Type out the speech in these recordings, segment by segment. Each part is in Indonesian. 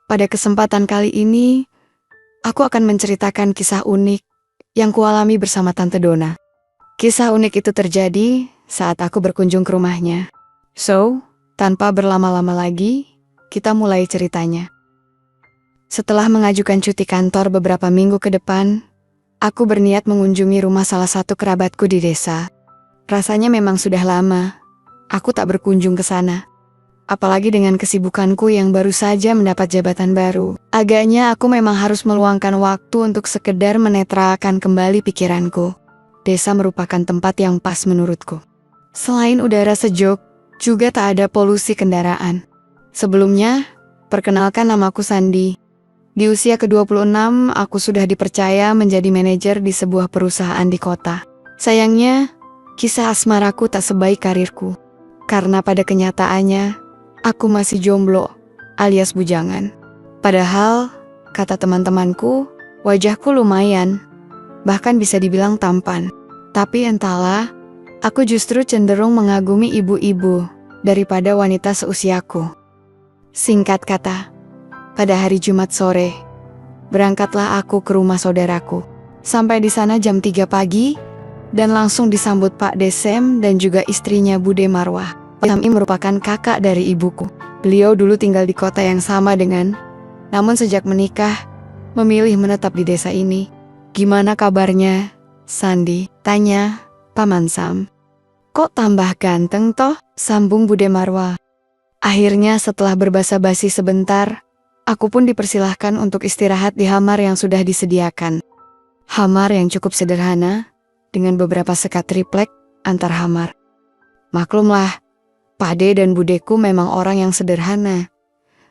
Pada kesempatan kali ini, aku akan menceritakan kisah unik yang kualami bersama Tante Dona. Kisah unik itu terjadi saat aku berkunjung ke rumahnya. So, tanpa berlama-lama lagi, kita mulai ceritanya. Setelah mengajukan cuti kantor beberapa minggu ke depan, aku berniat mengunjungi rumah salah satu kerabatku di desa. Rasanya memang sudah lama aku tak berkunjung ke sana. Apalagi dengan kesibukanku yang baru saja mendapat jabatan baru. Agaknya aku memang harus meluangkan waktu untuk sekedar menetralkan kembali pikiranku. Desa merupakan tempat yang pas menurutku. Selain udara sejuk, juga tak ada polusi kendaraan. Sebelumnya, perkenalkan namaku Sandi. Di usia ke-26, aku sudah dipercaya menjadi manajer di sebuah perusahaan di kota. Sayangnya, kisah asmaraku tak sebaik karirku. Karena pada kenyataannya, aku masih jomblo alias bujangan. Padahal, kata teman-temanku, wajahku lumayan, bahkan bisa dibilang tampan. Tapi entahlah, aku justru cenderung mengagumi ibu-ibu daripada wanita seusiaku. Singkat kata, pada hari Jumat sore, berangkatlah aku ke rumah saudaraku. Sampai di sana jam 3 pagi, dan langsung disambut Pak Desem dan juga istrinya Bude Marwah. Pak Sami merupakan kakak dari ibuku. Beliau dulu tinggal di kota yang sama namun sejak menikah, memilih menetap di desa ini. Gimana kabarnya, Sandi? Tanya Paman Sam. Kok tambah ganteng toh? Sambung Bude Marwah. Akhirnya setelah berbasa-basi sebentar, aku pun dipersilahkan untuk istirahat di hamar yang sudah disediakan. Hamar yang cukup sederhana, dengan beberapa sekat triplek antar hamar. Maklumlah, Pade dan budeku memang orang yang sederhana,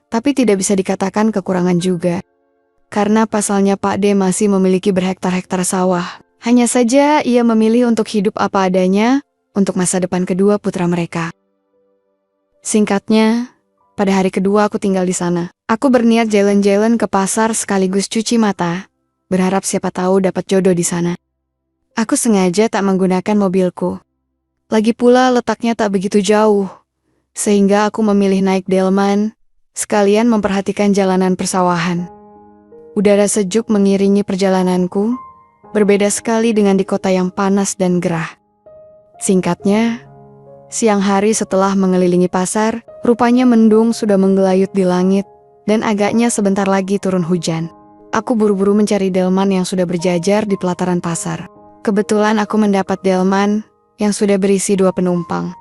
tapi tidak bisa dikatakan kekurangan juga. Karena pasalnya Pakde masih memiliki berhektar-hektar sawah. Hanya saja ia memilih untuk hidup apa adanya untuk masa depan kedua putra mereka. Singkatnya, pada hari kedua aku tinggal di sana. Aku berniat jalan-jalan ke pasar sekaligus cuci mata, berharap siapa tahu dapat jodoh di sana. Aku sengaja tak menggunakan mobilku. Lagi pula letaknya tak begitu jauh, sehingga aku memilih naik delman, sekalian memperhatikan jalanan persawahan. Udara sejuk mengiringi perjalananku, berbeda sekali dengan di kota yang panas dan gerah. Singkatnya, siang hari setelah mengelilingi pasar, rupanya mendung sudah menggelayut di langit, dan agaknya sebentar lagi turun hujan. Aku buru-buru mencari delman yang sudah berjajar di pelataran pasar. Kebetulan aku mendapat delman yang sudah berisi 2 penumpang,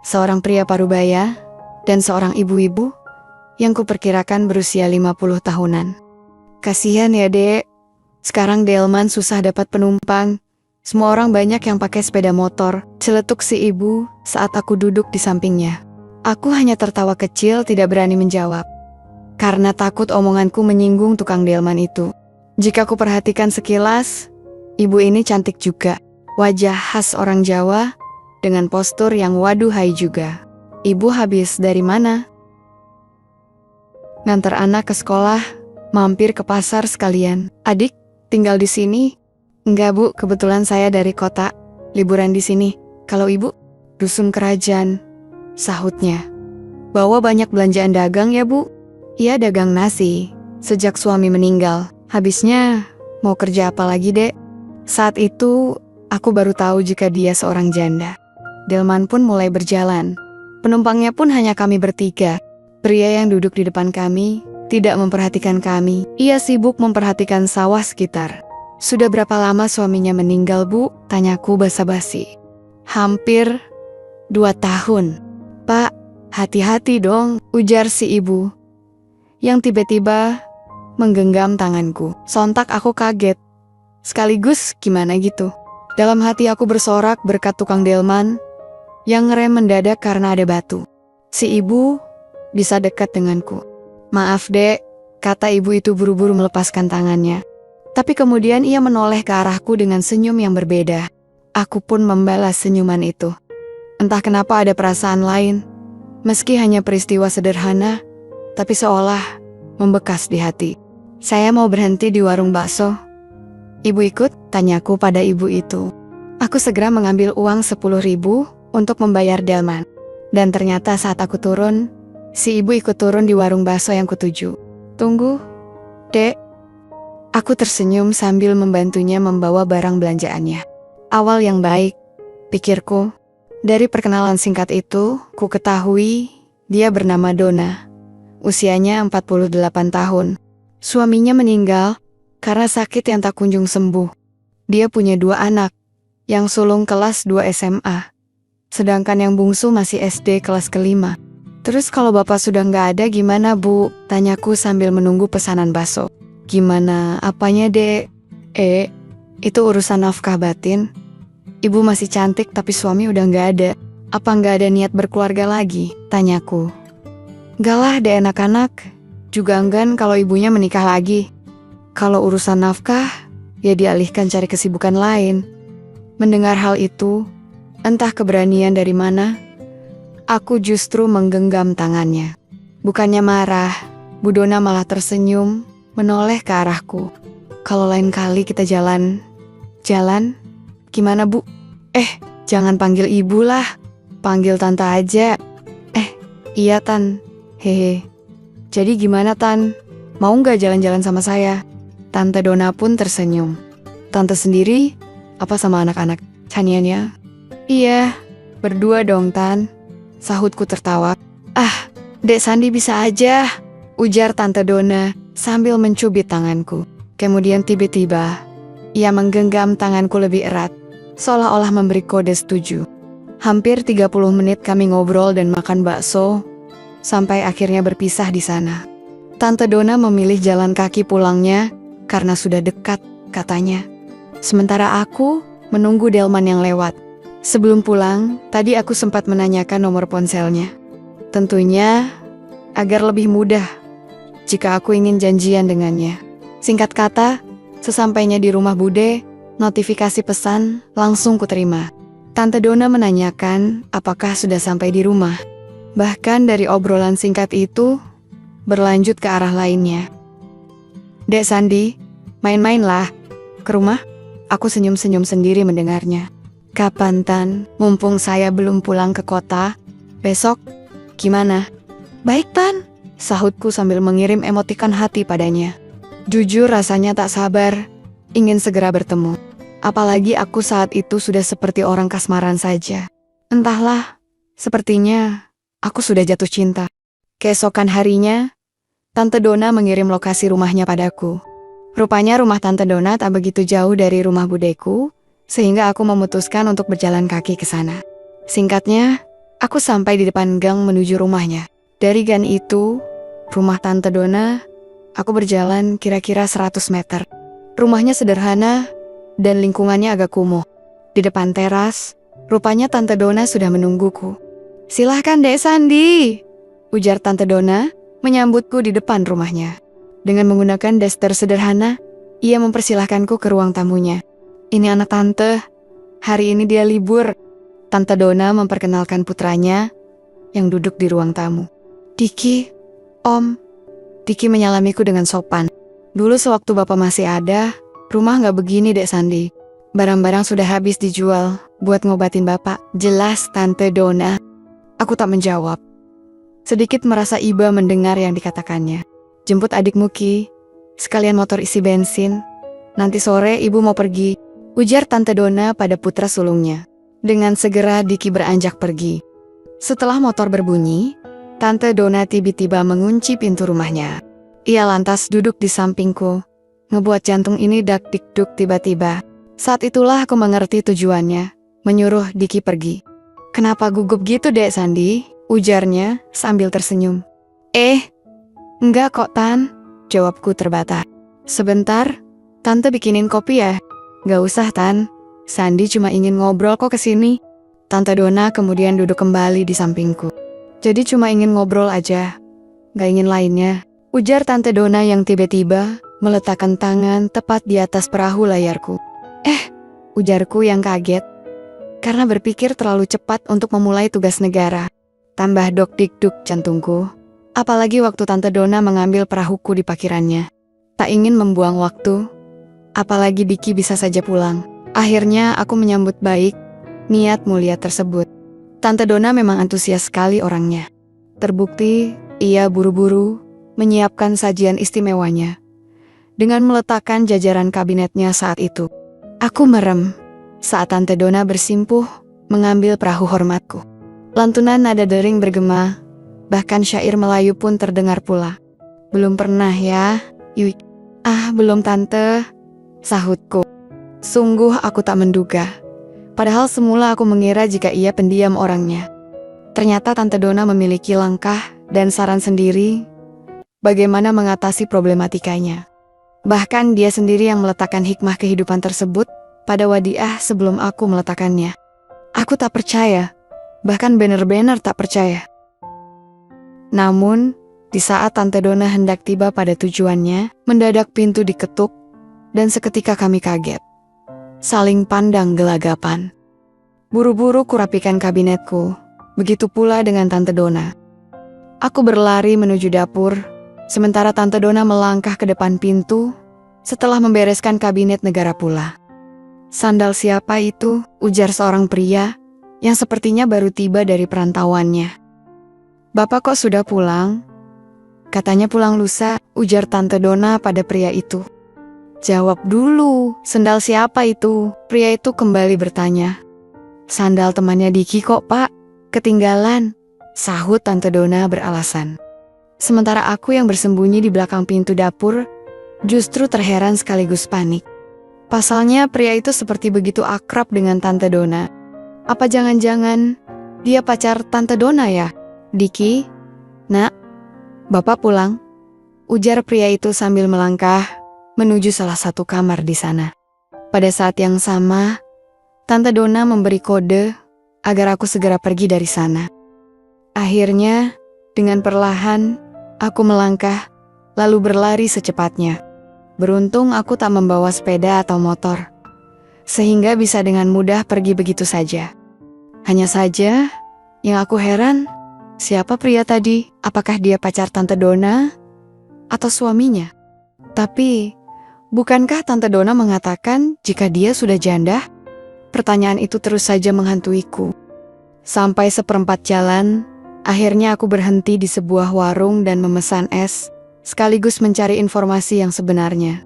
seorang pria parubaya dan seorang ibu-ibu yang kuperkirakan berusia 50 tahunan. Kasihan ya dek, sekarang delman susah dapat penumpang. Semua orang banyak yang pakai sepeda motor, celetuk si ibu saat aku duduk di sampingnya. Aku hanya tertawa kecil tidak berani menjawab, karena takut omonganku menyinggung tukang delman itu. Jika ku perhatikan sekilas, ibu ini cantik juga. Wajah khas orang Jawa dengan postur yang waduhai juga. Ibu habis dari mana? Ngantar anak ke sekolah, mampir ke pasar sekalian. Adik, tinggal di sini? Enggak bu, kebetulan saya dari kota, liburan di sini. Kalau ibu? Dusun kerajaan, sahutnya. Bawa banyak belanjaan dagang ya bu? Iya dagang nasi, sejak suami meninggal. Habisnya, mau kerja apa lagi dek? Saat itu, aku baru tahu jika dia seorang janda. Delman pun mulai berjalan. Penumpangnya pun hanya kami bertiga. Pria yang duduk di depan kami tidak memperhatikan kami. Ia sibuk memperhatikan sawah sekitar. Sudah berapa lama suaminya meninggal bu? Tanyaku basa-basi. Hampir 2 tahun. Pak, hati-hati dong, ujar si ibu, yang tiba-tiba menggenggam tanganku. Sontak aku kaget. Sekaligus gimana gitu? Dalam hati aku bersorak berkat tukang delman yang ngerem mendadak karena ada batu. Si ibu bisa dekat denganku. Maaf dek, kata ibu itu buru-buru melepaskan tangannya. Tapi kemudian ia menoleh ke arahku dengan senyum yang berbeda. Aku pun membalas senyuman itu. Entah kenapa ada perasaan lain, meski hanya peristiwa sederhana, tapi seolah membekas di hati. Saya mau berhenti di warung bakso. Ibu ikut? Tanyaku pada ibu itu. Aku segera mengambil uang 10.000 untuk membayar delman. Dan ternyata saat aku turun, si ibu ikut turun di warung bakso yang kutuju. Tunggu, Dek. Aku tersenyum sambil membantunya membawa barang belanjaannya. Awal yang baik, pikirku. Dari perkenalan singkat itu, ku ketahui dia bernama Donna. Usianya 48 tahun. Suaminya meninggal karena sakit yang tak kunjung sembuh. Dia punya 2 anak, yang sulung kelas 2 SMA. Sedangkan yang bungsu masih SD kelas ke-5. Terus kalau bapak sudah nggak ada gimana bu? Tanyaku sambil menunggu pesanan bakso. Gimana apanya dek? Itu urusan nafkah batin. Ibu masih cantik tapi suami udah nggak ada. Apa nggak ada niat berkeluarga lagi? Tanyaku. Nggak lah dek anak-anak. Juga enggan kalau ibunya menikah lagi. Kalau urusan nafkah, ya dialihkan cari kesibukan lain. Mendengar hal itu, entah keberanian dari mana, aku justru menggenggam tangannya. Bukannya marah, Bu Donna malah tersenyum, menoleh ke arahku. Kalau lain kali kita jalan? Gimana bu? Jangan panggil ibu lah, panggil tante aja. Iya tan, hehe. Jadi gimana tan? Mau nggak jalan-jalan sama saya? Tante Donna pun tersenyum. Tante sendiri, apa sama anak-anak? Caniannya? Iya, berdua dong tan. Sahutku tertawa. Dek Sandi bisa aja, ujar Tante Donna sambil mencubit tanganku. Kemudian tiba-tiba, ia menggenggam tanganku lebih erat, seolah-olah memberi kode setuju. Hampir 30 menit kami ngobrol dan makan bakso, sampai akhirnya berpisah di sana. Tante Donna memilih jalan kaki pulangnya karena sudah dekat, katanya. Sementara aku menunggu delman yang lewat. Sebelum pulang, tadi aku sempat menanyakan nomor ponselnya. Tentunya agar lebih mudah jika aku ingin janjian dengannya. Singkat kata, sesampainya di rumah Bude, notifikasi pesan langsung kuterima. Tante Donna menanyakan apakah sudah sampai di rumah. Bahkan dari obrolan singkat itu, berlanjut ke arah lainnya. Dek Sandi, main-mainlah ke rumah. Aku senyum-senyum sendiri mendengarnya. Kapan Tan? Mumpung saya belum pulang ke kota. Besok, gimana? Baik Tan, sahutku sambil mengirim emotikan hati padanya. Jujur rasanya tak sabar, ingin segera bertemu. Apalagi aku saat itu sudah seperti orang kasmaran saja. Entahlah, sepertinya aku sudah jatuh cinta. Keesokan harinya, Tante Donna mengirim lokasi rumahnya padaku. Rupanya rumah Tante Donna tak begitu jauh dari rumah budeku, sehingga aku memutuskan untuk berjalan kaki ke sana. Singkatnya, aku sampai di depan gang menuju rumahnya. Dari gang itu, rumah Tante Donna, aku berjalan kira-kira 100 meter. Rumahnya sederhana dan lingkungannya agak kumuh. Di depan teras, rupanya Tante Donna sudah menungguku. Silahkan Dek Sandi, ujar Tante Donna menyambutku di depan rumahnya. Dengan menggunakan daster sederhana, ia mempersilahkanku ke ruang tamunya. Ini anak tante, hari ini dia libur. Tante Donna memperkenalkan putranya yang duduk di ruang tamu. Diki, Om. Diki menyalamiku dengan sopan. Dulu sewaktu bapak masih ada, rumah gak begini Dek Sandi. Barang-barang sudah habis dijual buat ngobatin bapak. Jelas Tante Donna. Aku tak menjawab. Sedikit merasa iba mendengar yang dikatakannya. Jemput adikmu Ki, sekalian motor isi bensin. Nanti sore ibu mau pergi, ujar Tante Donna pada putra sulungnya. Dengan segera Diki beranjak pergi. Setelah motor berbunyi, Tante Donna tiba-tiba mengunci pintu rumahnya. Ia lantas duduk di sampingku, ngebuat jantung ini dak-dik-duk tiba-tiba. Saat itulah aku mengerti tujuannya, menyuruh Diki pergi. Kenapa gugup gitu Dek Sandi? Ujarnya sambil tersenyum. Enggak kok Tan, jawabku terbatas. Sebentar, Tante bikinin kopi ya? Gak usah Tan, Sandi cuma ingin ngobrol kok kesini. Tante Donna kemudian duduk kembali di sampingku. Jadi cuma ingin ngobrol aja, gak ingin lainnya, ujar Tante Donna yang tiba-tiba meletakkan tangan tepat di atas perahu layarku. Ujarku yang kaget, karena berpikir terlalu cepat untuk memulai tugas negara. Tambah dok-dik-duk jantungku. Apalagi waktu Tante Donna mengambil perahuku di parkirannya. Tak ingin membuang waktu, apalagi Diki bisa saja pulang. Akhirnya aku menyambut baik niat mulia tersebut. Tante Donna memang antusias sekali orangnya. Terbukti ia buru-buru menyiapkan sajian istimewanya dengan meletakkan jajaran kabinetnya saat itu. Aku merem saat Tante Donna bersimpuh mengambil perahu hormatku. Lantunan nada dering bergema, bahkan syair Melayu pun terdengar pula. "Belum pernah ya, Yui?" "Ah, belum tante," sahutku. Sungguh aku tak menduga. Padahal semula aku mengira jika ia pendiam orangnya. Ternyata Tante Donna memiliki langkah dan saran sendiri bagaimana mengatasi problematikanya. Bahkan dia sendiri yang meletakkan hikmah kehidupan tersebut pada wadiah sebelum aku meletakkannya. Aku tak percaya, bahkan benar-benar tak percaya. Namun, di saat Tante Donna hendak tiba pada tujuannya, mendadak pintu diketuk dan seketika kami kaget. Saling pandang gelagapan. Buru-buru kurapikan kabinetku, begitu pula dengan Tante Donna. Aku berlari menuju dapur, sementara Tante Donna melangkah ke depan pintu setelah membereskan kabinet negara pula. "Sandal siapa itu?" ujar seorang pria yang sepertinya baru tiba dari perantauannya. "Bapak kok sudah pulang?" "Katanya pulang lusa," ujar Tante Donna pada pria itu. "Jawab dulu, sandal siapa itu?" Pria itu kembali bertanya. "Sandal temannya Diki kok, Pak. Ketinggalan," sahut Tante Donna beralasan. Sementara aku yang bersembunyi di belakang pintu dapur justru terheran sekaligus panik. Pasalnya pria itu seperti begitu akrab dengan Tante Donna. Apa jangan-jangan dia pacar Tante Donna ya? "Diki, nak, Bapak pulang," ujar pria itu sambil melangkah menuju salah satu kamar di sana. Pada saat yang sama, Tante Donna memberi kode agar aku segera pergi dari sana. Akhirnya, dengan perlahan, aku melangkah, lalu berlari secepatnya. Beruntung aku tak membawa sepeda atau motor, sehingga bisa dengan mudah pergi begitu saja. Hanya saja, yang aku heran, siapa pria tadi? Apakah dia pacar Tante Donna atau suaminya? Tapi, bukankah Tante Donna mengatakan jika dia sudah janda? Pertanyaan itu terus saja menghantuiku. Sampai seperempat jalan, akhirnya aku berhenti di sebuah warung dan memesan es, sekaligus mencari informasi yang sebenarnya.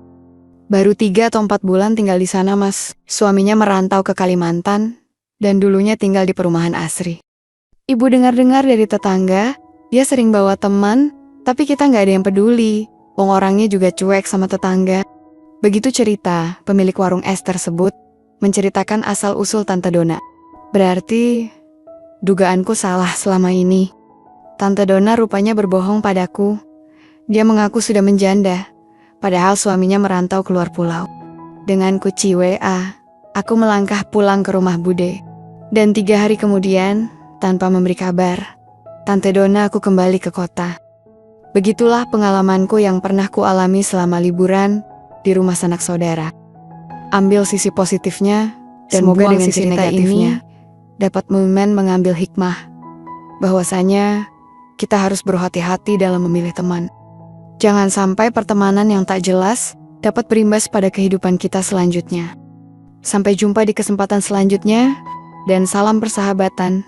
"Baru 3 atau 4 bulan tinggal di sana, Mas. Suaminya merantau ke Kalimantan dan dulunya tinggal di perumahan asri. Ibu dengar-dengar dari tetangga, dia sering bawa teman, tapi kita nggak ada yang peduli. Wong orangnya juga cuek sama tetangga." Begitu cerita pemilik warung es tersebut menceritakan asal-usul Tante Donna. Berarti dugaanku salah selama ini. Tante Donna rupanya berbohong padaku. Dia mengaku sudah menjanda, padahal suaminya merantau keluar pulau. Dengan kunci WA, aku melangkah pulang ke rumah Bude. Dan 3 hari kemudian, tanpa memberi kabar, Tante Donna aku kembali ke kota. Begitulah pengalamanku yang pernah kualami selama liburan di rumah sanak saudara. Ambil sisi positifnya, dan semoga dengan sisi negatifnya dapat mengambil hikmah bahwasanya kita harus berhati-hati dalam memilih teman. Jangan sampai pertemanan yang tak jelas dapat berimbas pada kehidupan kita selanjutnya. Sampai jumpa di kesempatan selanjutnya, dan salam persahabatan.